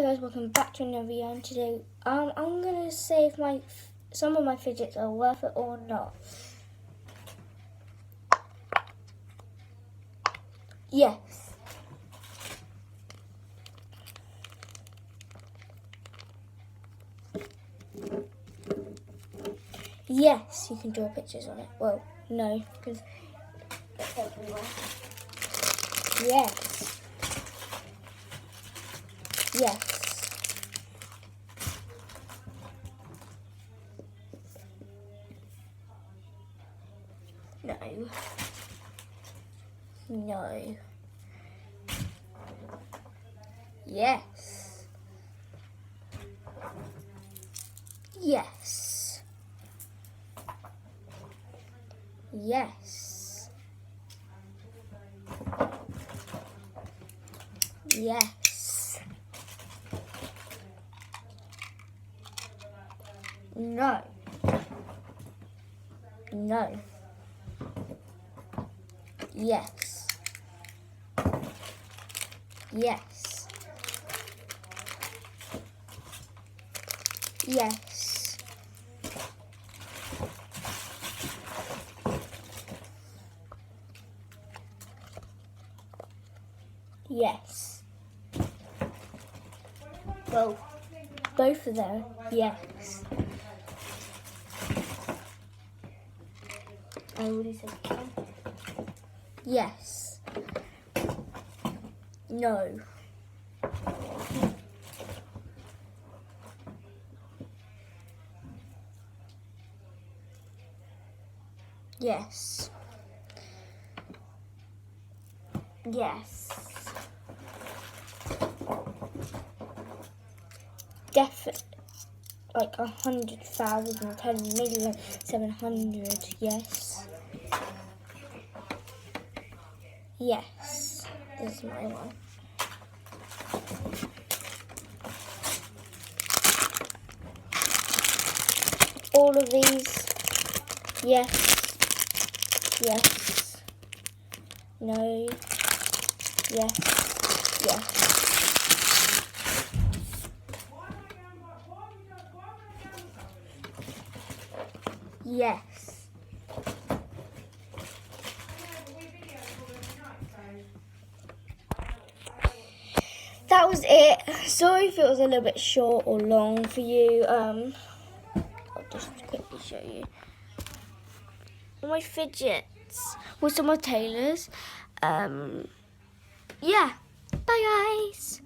Hey guys, welcome back to another video. And today, I'm gonna say if some of my fidgets are worth it or not. Yes. Yes, you can draw pictures on it. Well, no, because it's everywhere. Yes. Yes. No. No. Yes. Yes. Yes. Yes. No. No. Yes. Yes. Yes. Yes. Well, both of them, yes. I already said yes. No. Yes. Yes. Definitely. Like 100,000, 10,700,000, yes. Yes, this is my one. All of these, yes, yes, no, yes, yes. Yes. That was it. Sorry if it was a little bit short or long for you. I'll just quickly show you. My fidgets with some of Taylor's. Yeah. Bye guys.